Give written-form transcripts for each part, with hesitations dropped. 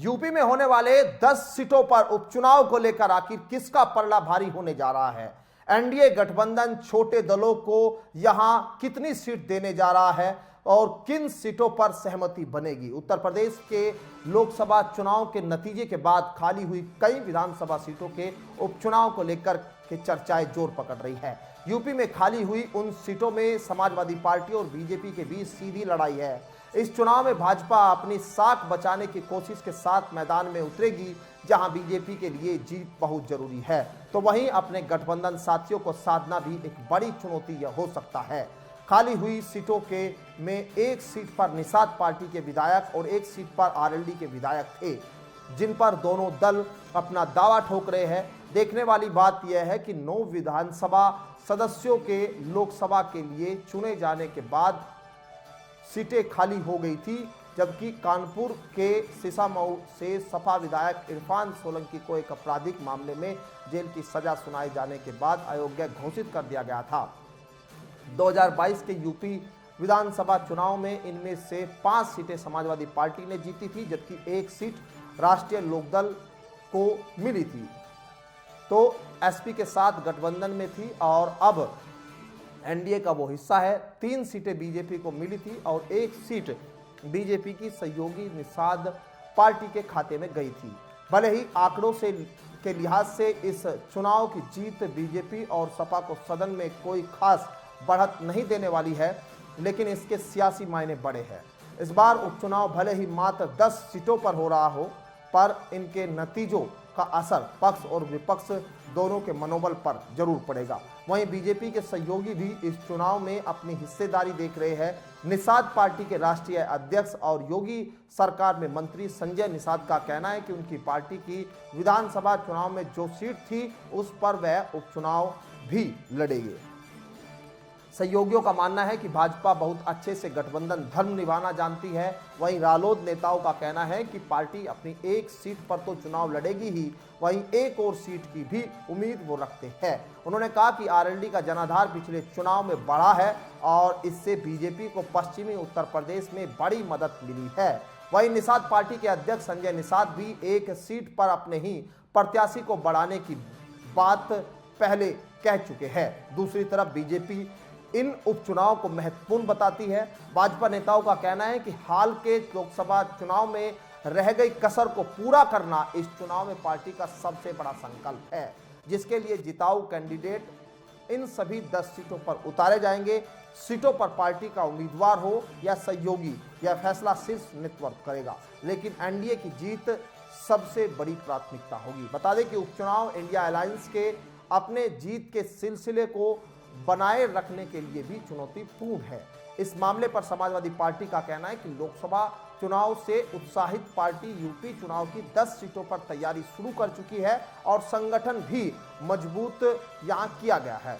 UP में होने वाले 10 सीटों पर उपचुनाव को लेकर आखिर किसका पलड़ा भारी होने जा रहा है? एनडीए गठबंधन छोटे दलों को यहां कितनी सीट देने जा रहा है और किन सीटों पर सहमति बनेगी? उत्तर प्रदेश के लोकसभा चुनाव के नतीजे के बाद खाली हुई कई विधानसभा सीटों के उपचुनाव को लेकर के चर्चाएं जोर पकड़ रही है। यूपी में खाली हुई उन सीटों में समाजवादी पार्टी और बीजेपी के बीच सीधी लड़ाई है। इस चुनाव में भाजपा अपनी साख बचाने की कोशिश के साथ मैदान में उतरेगी, जहां बीजेपी के लिए जीत बहुत जरूरी है, तो वहीं अपने गठबंधन साथियों को साधना भी एक बड़ी चुनौती हो सकता है। खाली हुई सीटों के में एक सीट पर निषाद पार्टी के विधायक और एक सीट पर आरएलडी के विधायक थे, जिन पर दोनों दल अपना दावा ठोक रहे हैं। देखने वाली बात यह है कि 9 विधानसभा सदस्यों के लोकसभा के लिए चुने जाने के बाद सीटें खाली हो गई थी, जबकि कानपुर के सिसामऊ से सपा विधायक इरफान सोलंकी को एक आपराधिक मामले में जेल की सजा सुनाए जाने के बाद अयोग्य घोषित कर दिया गया था। 2022 के यूपी विधानसभा चुनाव में इनमें से 5 सीटें समाजवादी पार्टी ने जीती थी, जबकि एक सीट राष्ट्रीय लोकदल को मिली थी, तो एसपी के साथ गठबंधन में थी और अब एनडीए का वो हिस्सा है। 3 सीटें बीजेपी को मिली थी और एक सीट बीजेपी की सहयोगी निषाद पार्टी के खाते में गई थी। भले ही आंकड़ों से के लिहाज से इस चुनाव की जीत बीजेपी और सपा को सदन में कोई खास बढ़त नहीं देने वाली है, लेकिन इसके सियासी मायने बड़े हैं। इस बार उपचुनाव भले ही मात्र 10 सीटों पर हो रहा हो, पर इनके नतीजों का असर पक्ष और विपक्ष दोनों के मनोबल पर जरूर पड़ेगा। वहीं बीजेपी के सहयोगी भी इस चुनाव में अपनी हिस्सेदारी देख रहे हैं। निषाद पार्टी के राष्ट्रीय अध्यक्ष और योगी सरकार में मंत्री संजय निषाद का कहना है कि उनकी पार्टी की विधानसभा चुनाव में जो सीट थी उस पर वह उपचुनाव भी लड़ेंगे। सहयोगियों का मानना है कि भाजपा बहुत अच्छे से गठबंधन धर्म निभाना जानती है। वहीं रालोद नेताओं का कहना है कि पार्टी अपनी एक सीट पर तो चुनाव लड़ेगी ही, वहीं एक और सीट की भी उम्मीद वो रखते हैं। उन्होंने कहा कि आरएलडी का जनाधार पिछले चुनाव में बढ़ा है और इससे बीजेपी को पश्चिमी उत्तर प्रदेश में बड़ी मदद मिली है। वहीं निषाद पार्टी के अध्यक्ष संजय निषाद भी एक सीट पर अपने ही प्रत्याशी को बढ़ाने की बात पहले कह चुके हैं। दूसरी तरफ बीजेपी इन उपचुनाव को महत्वपूर्ण बताती है। भाजपा नेताओं का कहना है कि हाल के लोकसभा चुनाव में रह गई कसर को पूरा करना इस चुनाव में पार्टी का सबसे बड़ा संकल्प है, जिसके लिए जिताऊ कैंडिडेट इन सभी 10 सीटों पर उतारे जाएंगे। सीटों पर पार्टी का उम्मीदवार हो या सहयोगी, यह फैसला शीर्ष नेतृत्व करेगा, लेकिन एनडीए की जीत सबसे बड़ी प्राथमिकता होगी। बता दें कि उपचुनाव इंडिया अलायंस के अपने जीत के सिलसिले को बनाए रखने के लिए भी चुनौतीपूर्ण है। इस मामले पर समाजवादी पार्टी का कहना है कि लोकसभा चुनाव से उत्साहित पार्टी यूपी चुनाव की 10 सीटों पर तैयारी शुरू कर चुकी है और संगठन भी मजबूत यहां किया गया है।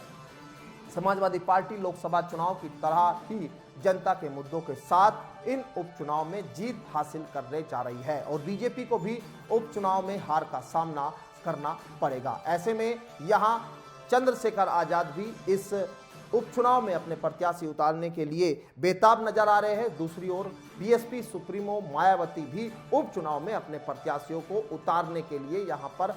समाजवादी पार्टी लोकसभा चुनाव की तरह ही जनता के मुद्दों के साथ इन उपचुनाव में जीत हासिल करने जा रही है और बीजेपी को भी उपचुनाव में हार का सामना करना पड़ेगा। ऐसे में यहां चंद्रशेखर आजाद भी इस उपचुनाव में अपने प्रत्याशी उतारने के लिए बेताब नजर आ रहे हैं। दूसरी ओर बीएसपी सुप्रीमो मायावती भी उपचुनाव में अपने प्रत्याशियों को उतारने के लिए यहां पर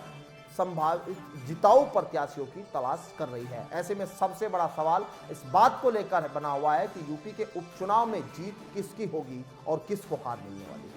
संभावित जिताऊ प्रत्याशियों की तलाश कर रही है। ऐसे में सबसे बड़ा सवाल इस बात को लेकर बना हुआ है कि यूपी के उपचुनाव में जीत किसकी होगी और किसको हार मिलने वाली है।